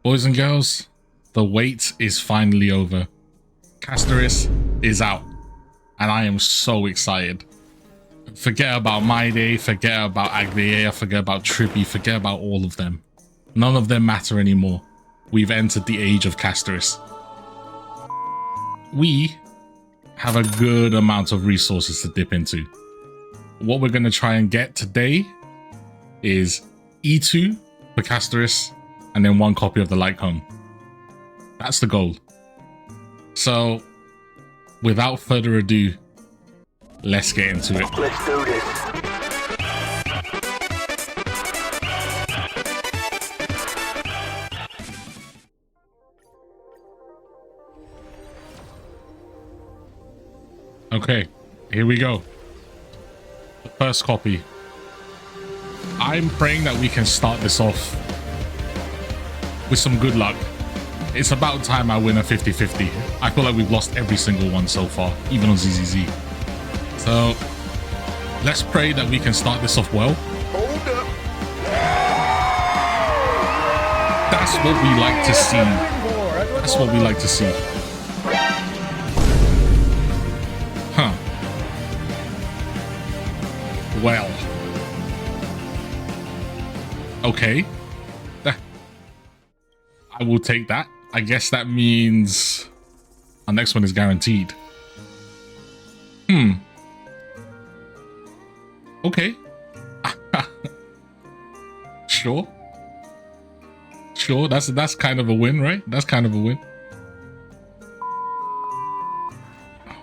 Boys and girls, the wait is finally over. Castorice is out, and I am so excited. Forget about Mydei, forget about Agvea, forget about Trippy, forget about all of them. None of them matter anymore. We've entered the age of Castorice. We have a good amount of resources to dip into. What we're going to try and get today is E2 for Castorice and then 1 copy of the Lightcone. That's the goal. So, without further ado, let's get into it. Let's do this. Okay, here we go. The first copy. I'm praying that we can start this off with some good luck. It's about time I win a 50-50. I feel like we've lost every single one so far, even on ZZZ. So, let's pray that we can start this off well. Hold up. That's what we like to see. That's what we like to see. Huh. Well. Okay. I will take that. I guess that means our next one is guaranteed. Okay. Sure. Sure, that's kind of a win, right? That's kind of a win.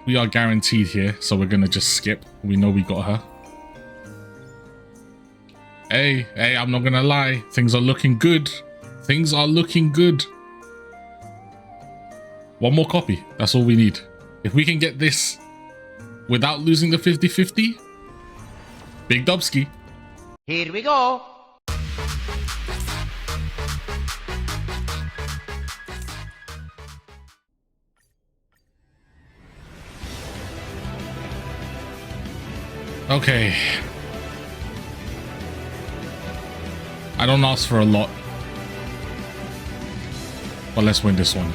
We are guaranteed here, so we're gonna just skip. We know we got her. Hey, I'm not gonna lie. Things are looking good. Things are looking good. 1 more copy. That's all we need. If we can get this without losing the 50-50, big dubski. Here we go. Okay. I don't ask for a lot, but let's win this one.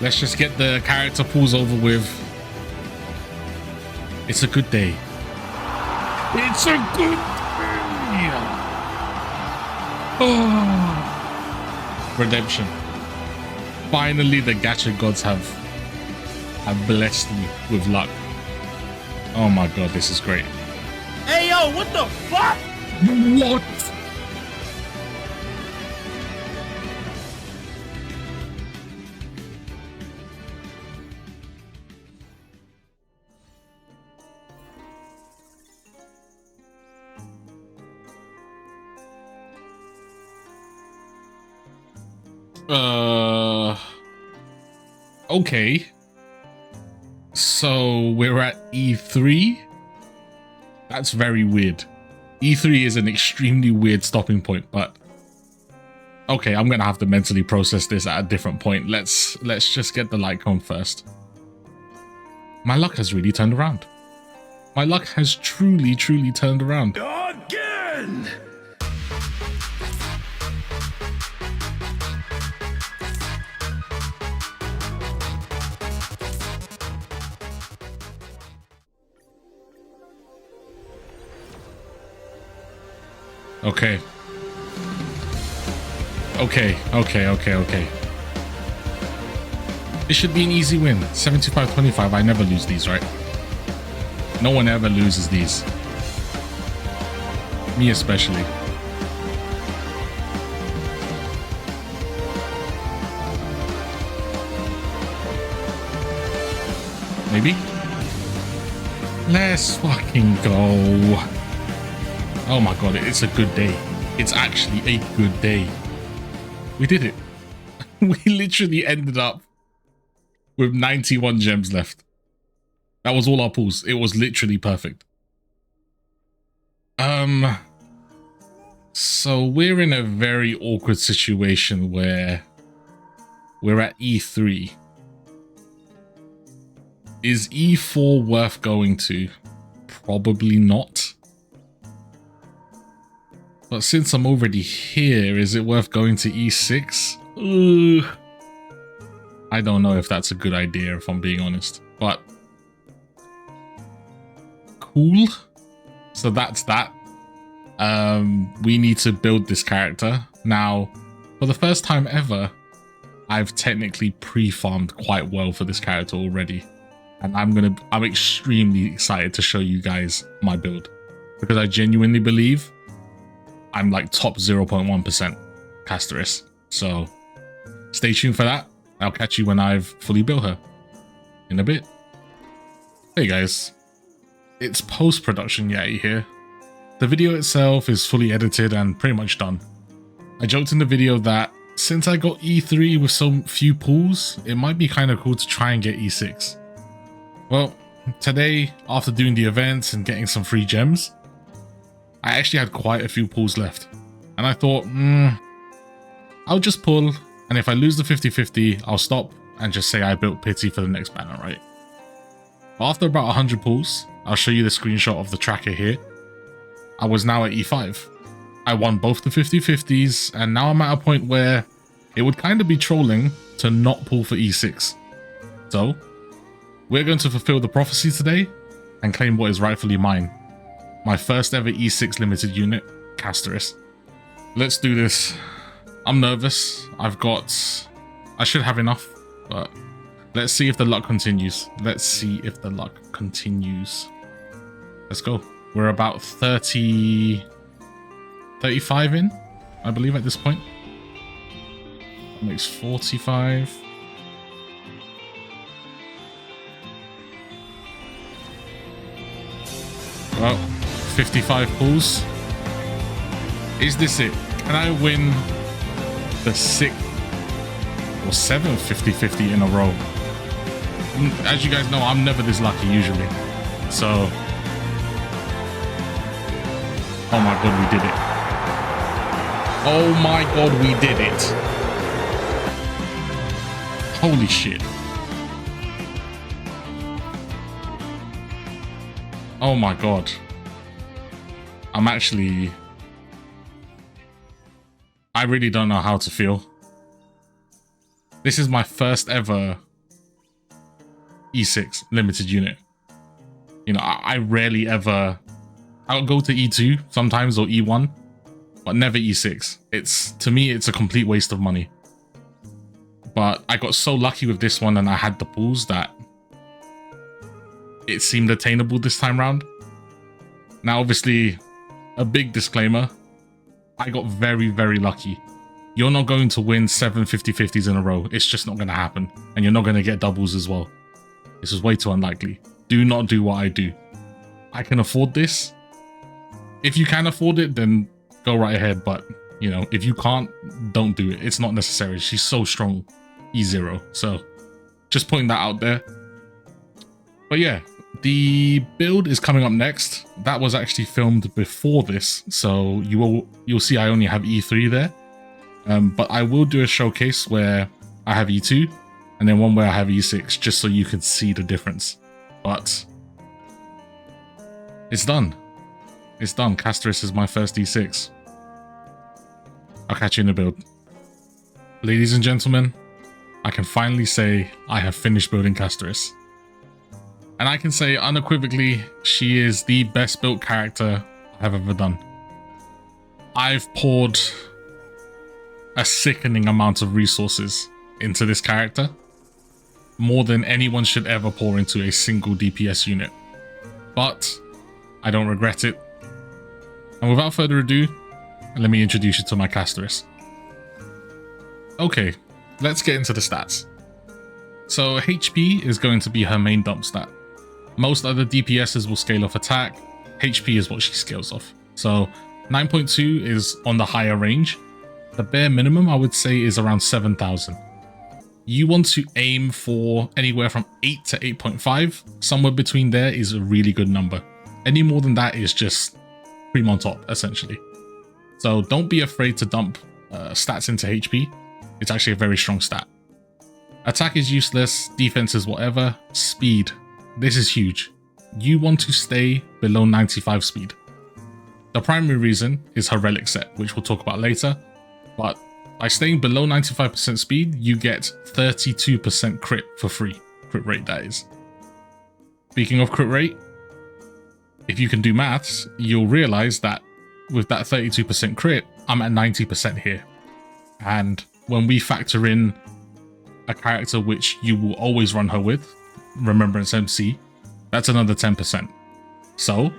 Let's just get the character pools over with. It's a good day. It's a good day. Oh. Redemption. Finally, the gacha gods have blessed me with luck. Oh my god, this is great. Hey yo, what the fuck? What? Okay. So we're at E3. That's very weird. E3 is an extremely weird stopping point, but okay, I'm gonna have to mentally process this at a different point. Let's just get the Lightcone first. My luck has really turned around. My luck has truly turned around. Again. Okay. Okay. This should be an easy win. 75-25. I never lose these, right? No one ever loses these. Me especially. Maybe? Let's fucking go. Oh my god, it's a good day. It's actually a good day. We did it. We literally ended up with 91 gems left. That was all our pulls. It was literally perfect. So we're in a very awkward situation where we're at E3. Is E4 worth going to? Probably not. But since I'm already here, is it worth going to E6? Ugh. I don't know if that's a good idea, if I'm being honest. But cool. So that's that. We need to build this character. Now, for the first time ever, I've technically pre-farmed quite well for this character already. And I'm extremely excited to show you guys my build. Because I genuinely believe I'm like top 0.1% Castorice. So stay tuned for that. I'll catch you when I've fully built her in a bit. Hey guys, it's post-production Yeti here. The video itself is fully edited and pretty much done. I joked in the video that since I got E3 with so few pulls, it might be kind of cool to try and get E6. Well, today, after doing the events and getting some free gems, I actually had quite a few pulls left. And I thought, I'll just pull, and if I lose the 50-50, I'll stop and just say I built Pity for the next banner, right? After about 100 pulls, I'll show you the screenshot of the tracker here. I was now at E5. I won both the 50-50s, and now I'm at a point where it would kind of be trolling to not pull for E6. So, we're going to fulfill the prophecy today and claim what is rightfully mine. My first ever E6 limited unit, Castorice. Let's do this. I'm nervous. I should have enough, but let's see if the luck continues. Let's go. We're about 35 in, I believe, at this point. That makes 45. Well, 55 pulls. Is this it? Can I win the 6th or 7th 50-50 in a row? As you guys know, I'm never this lucky usually. So, oh my god, we did it. Oh my god, we did it. Holy shit. Oh my god. I really don't know how to feel. This is my first ever E6 limited unit. You know, I rarely ever... I'll go to E2 sometimes or E1, but never E6. To me, it's a complete waste of money. But I got so lucky with this one and I had the pulls that it seemed attainable this time round. Now, obviously, a big disclaimer. I got very, very lucky. You're not going to win 7 50-50s in a row. It's just not going to happen. And you're not going to get doubles as well. This is way too unlikely. Do not do what I do. I can afford this. If you can afford it, then go right ahead. But, you know, if you can't, don't do it. It's not necessary. She's so strong. E0. So, just putting that out there. But yeah, the build is coming up next. That was actually filmed before this. So, you'll see I only have E3 there. But I will do a showcase where I have E2. And then one where I have E6. Just so you can see the difference. But it's done. It's done. Castorice is my first E6. I'll catch you in the build. Ladies and gentlemen, I can finally say I have finished building Castorice. And I can say unequivocally, she is the best built character I've ever done. I've poured a sickening amount of resources into this character. More than anyone should ever pour into a single DPS unit. But I don't regret it. And without further ado, let me introduce you to my Castorice. Okay, let's get into the stats. So HP is going to be her main dump stat. Most other DPSs will scale off attack. HP is what she scales off. So 9.2 is on the higher range. The bare minimum I would say is around 7,000. You want to aim for anywhere from 8 to 8.5. Somewhere between there is a really good number. Any more than that is just cream on top, essentially. So don't be afraid to dump stats into HP. It's actually a very strong stat. Attack is useless, defense is whatever. Speed. This is huge. You want to stay below 95 speed. The primary reason is her relic set, which we'll talk about later, but by staying below 95% speed, you get 32% crit for free. Crit rate, that is. Speaking of crit rate, if you can do maths, you'll realize that with that 32% crit, I'm at 90% here. And when we factor in a character which you will always run her with, Remembrance MC, that's another 10%. So,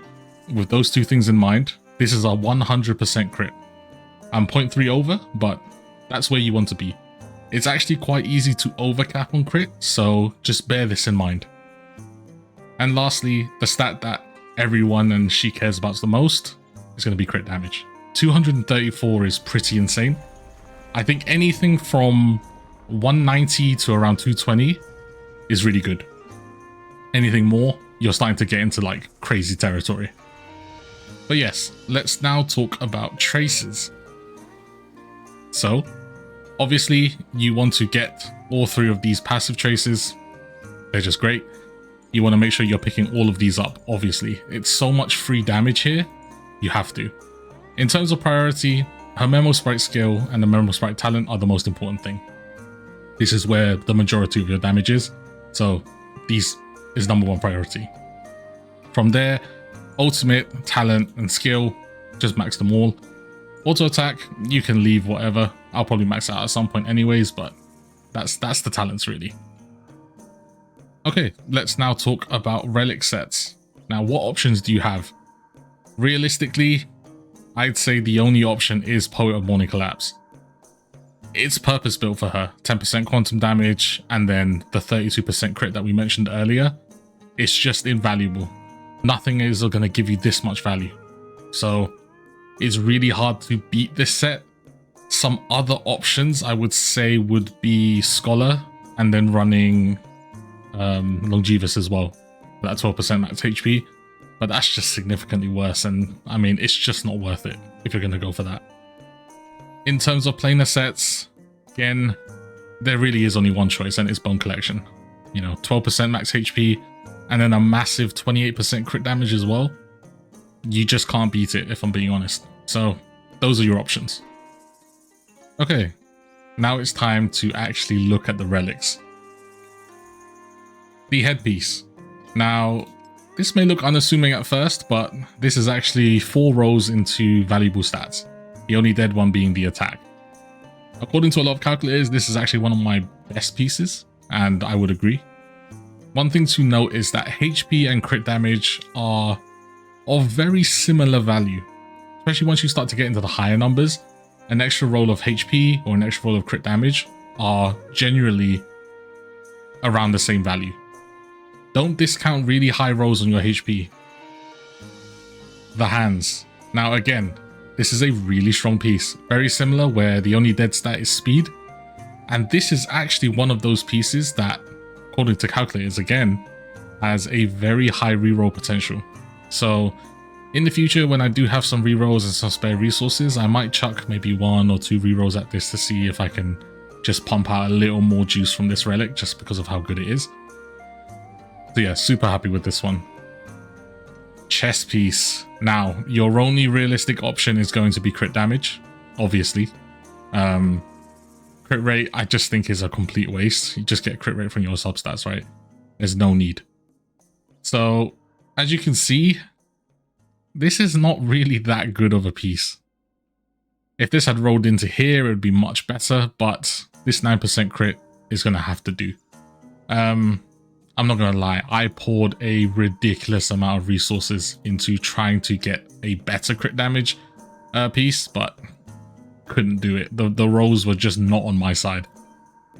with those two things in mind, this is a 100% crit. I'm 0.3 over, but that's where you want to be. It's actually quite easy to overcap on crit, so just bear this in mind. And lastly, the stat that everyone and she cares about the most is going to be crit damage. 234 is pretty insane. I think anything from 190 to around 220 is really good. Anything more, you're starting to get into like crazy territory. But yes, let's now talk about traces. So, obviously, you want to get all three of these passive traces. They're just great. You want to make sure you're picking all of these up, obviously. It's so much free damage here, you have to. In terms of priority, her Memo Sprite skill and the Memo Sprite talent are the most important thing. This is where the majority of your damage is, so these is #1 priority. From there, ultimate, talent, and skill, just max them all. Auto attack, you can leave whatever. I'll probably max it out at some point anyways, but that's the talents really. Okay, let's now talk about relic sets. Now, what options do you have? Realistically, I'd say the only option is Poet of Morning Collapse. It's purpose built for her, 10% quantum damage, and then the 32% crit that we mentioned earlier. It's just invaluable. Nothing is going to give you this much value. So it's really hard to beat this set. Some other options I would say would be Scholar and then running Longevous as well. That 12% max HP. But that's just significantly worse, and I mean, it's just not worth it if you're going to go for that. In terms of planar sets, again, there really is only one choice, and it's Bone Collection. You know, 12% max HP, and then a massive 28% crit damage as well. You just can't beat it, if I'm being honest. So, those are your options. Okay, now it's time to actually look at the relics. The headpiece. Now, this may look unassuming at first, but this is actually 4 rows into valuable stats. The only dead one being the attack. According to a lot of calculators, this is actually one of my best pieces, and I would agree. One thing to note is that HP and crit damage are of very similar value, especially once you start to get into the higher numbers. An extra roll of HP or an extra roll of crit damage are generally around the same value. Don't discount really high rolls on your HP. The hands. Now again, this is a really strong piece. Very similar where the only dead stat is speed. And this is actually one of those pieces that, according to calculators again, has a very high reroll potential. So in the future, when I do have some rerolls and some spare resources, I might chuck maybe 1 or 2 rerolls at this to see if I can just pump out a little more juice from this relic just because of how good it is. So yeah, super happy with this one. Chest piece. Now, your only realistic option is going to be crit damage, obviously. Crit rate, I just think is a complete waste. You just get crit rate from your substats, right? There's no need. So, as you can see, this is not really that good of a piece. If this had rolled into here, it would be much better, but this 9% crit is going to have to do. I'm not going to lie, I poured a ridiculous amount of resources into trying to get a better crit damage piece, but couldn't do it. The rolls were just not on my side,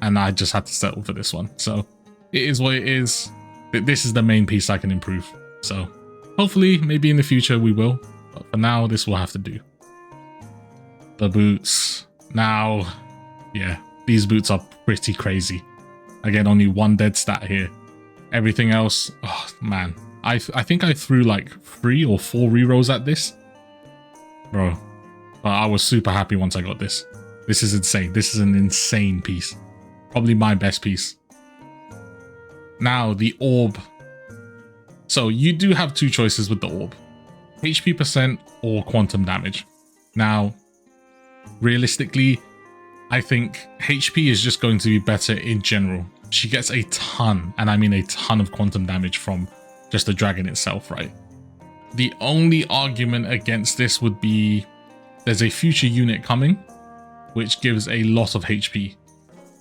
and I just had to settle for this one. So it is what it is. This is the main piece I can improve. So hopefully, maybe in the future we will, but for now, this will have to do. The boots. Now, yeah, these boots are pretty crazy. Again, only 1 dead stat here. Everything else, oh man, I think I threw like 3 or 4 rerolls at this, bro. But I was super happy once I got this. This is insane. This is an insane piece. Probably my best piece. Now the orb. So you do have 2 choices with the orb. HP percent or quantum damage. Now, realistically, I think HP is just going to be better in general. She gets a ton, and I mean a ton of quantum damage from just the dragon itself, right? The only argument against this would be there's a future unit coming, which gives a lot of HP.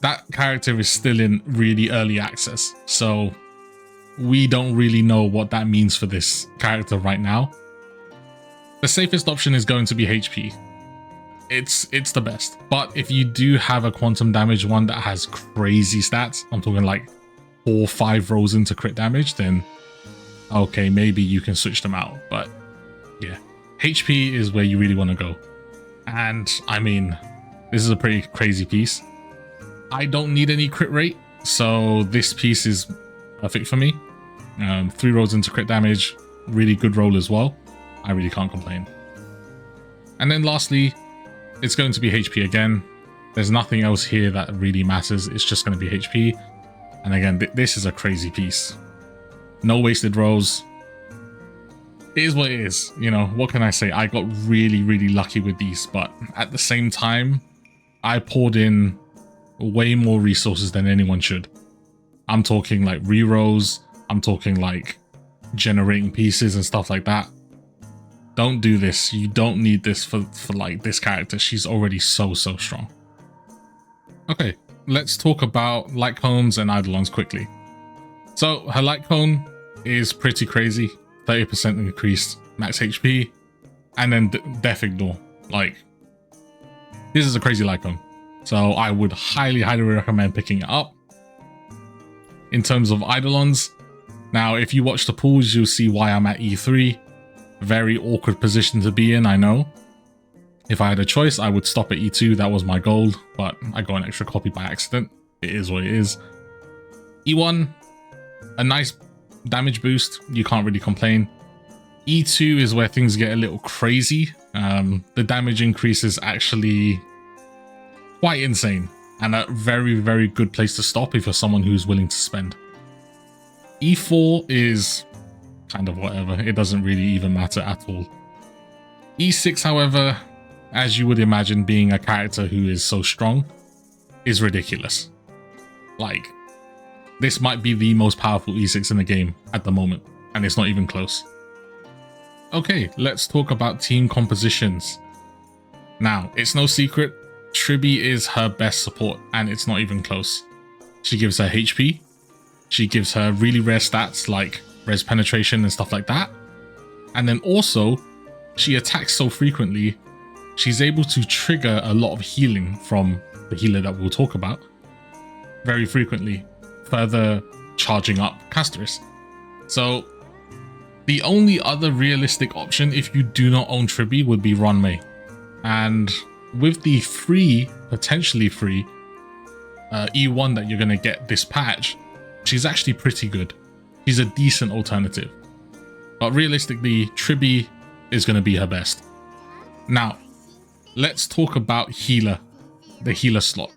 That character is still in really early access, so we don't really know what that means for this character right now. The safest option is going to be HP. It's the best. But if you do have a quantum damage one that has crazy stats, I'm talking like 4 or 5 rolls into crit damage, then okay, maybe you can switch them out. But yeah, HP is where you really want to go. And I mean, this is a pretty crazy piece. I don't need any crit rate, so this piece is perfect for me. 3 rolls into crit damage, really good roll as well. I really can't complain. And then lastly, it's going to be HP again. There's nothing else here that really matters. It's just going to be HP. And again, this is a crazy piece. No wasted rolls. It is what it is. You know, what can I say? I got really, really lucky with these, but at the same time, I poured in way more resources than anyone should. I'm talking like rerolls. I'm talking like generating pieces and stuff like that. Don't do this. You don't need this for like this character. She's already so strong. Okay, let's talk about Lightcones and eidolons quickly. So her Lightcone is pretty crazy. 30% increased max HP, and then Death Ignore. Like, this is a crazy Lightcone. So I would highly recommend picking it up. In terms of eidolons, now if you watch the pools, you'll see why I'm at E3. Very awkward position to be in, I know. If I had a choice, I would stop at E2. That was my goal, but I got an extra copy by accident. It is what it is. E1, a nice damage boost. You can't really complain. E2 is where things get a little crazy. The damage increase is actually quite insane, and a very good place to stop if you're someone who's willing to spend. E4 is kind of whatever. It doesn't really even matter at all. E6, however, as you would imagine, being a character who is so strong, is ridiculous. Like, this might be the most powerful E6 in the game at the moment, and it's not even close. Okay, let's talk about team compositions. Now, it's no secret, Tribby is her best support, and it's not even close. She gives her HP, she gives her really rare stats like res penetration and stuff like that, and then also, she attacks so frequently, she's able to trigger a lot of healing from the healer that we'll talk about very frequently, further charging up Castorice. So the only other realistic option if you do not own Tribby would be Mydei. And with the free, potentially free, E1 that you're going to get this patch, she's actually pretty good. She's a decent alternative. But realistically, Tribby is going to be her best. Now, let's talk about healer, the healer slot.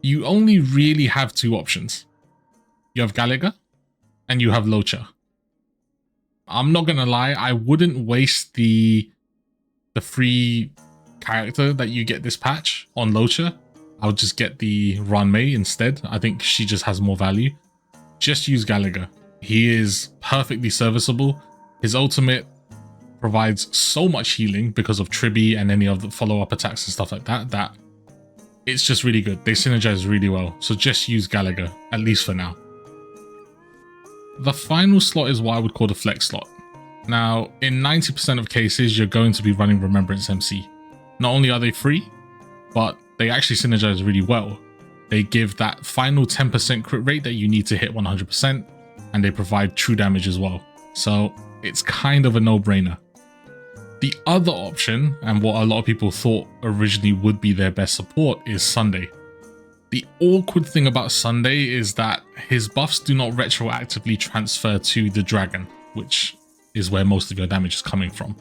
You only really have 2 options. You have Gallagher and you have Locha. I'm not going to lie, I wouldn't waste the free character that you get this patch on Locha. I'll just get the Mydei instead. I think she just has more value. Just use Gallagher. He is perfectly serviceable. His ultimate provides so much healing because of Tribby and any of the follow-up attacks and stuff like that, that it's just really good. They synergize really well. So just use Gallagher, at least for now. The final slot is what I would call the flex slot. Now, in 90% of cases, you're going to be running Remembrance MC. Not only are they free, but they actually synergize really well. They give that final 10% crit rate that you need to hit 100%, and they provide true damage as well. So it's kind of a no-brainer. The other option, and what a lot of people thought originally would be their best support, is Sunday. The awkward thing about Sunday is that his buffs do not retroactively transfer to the dragon, which is where most of your damage is coming from.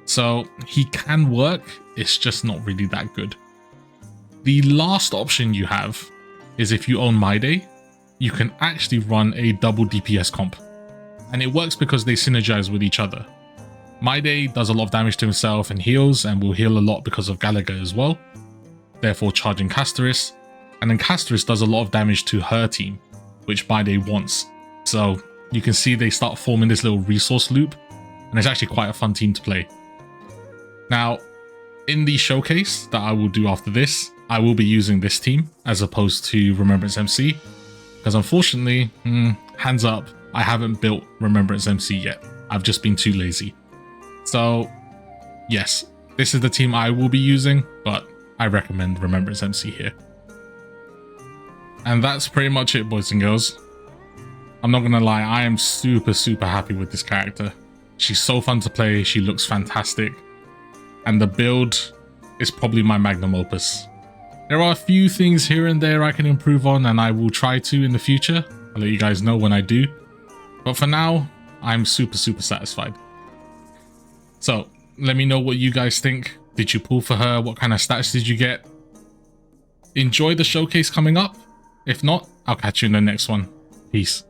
So he can work, it's just not really that good. The last option you have is if you own Mydei, you can actually run a double DPS comp. And it works because they synergize with each other. Mydei does a lot of damage to himself and heals, and will heal a lot because of Gallagher as well, therefore charging Castorice. And then Castorice does a lot of damage to her team, which Mydei wants. So you can see they start forming this little resource loop, and it's actually quite a fun team to play. Now, in the showcase that I will do after this, I will be using this team as opposed to Remembrance MC, because unfortunately, hands up, I haven't built Remembrance MC yet. I've just been too lazy. So yes, this is the team I will be using, but I recommend Remembrance MC here. And that's pretty much it, boys and girls. I'm not gonna lie, I am super happy with this character. She's so fun to play, she looks fantastic, and the build is probably my magnum opus. There are a few things here and there I can improve on, and I will try to in the future. I'll let you guys know when I do. But for now, I'm super satisfied. So let me know what you guys think. Did you pull for her? What kind of stats did you get? Enjoy the showcase coming up. If not, I'll catch you in the next one. Peace.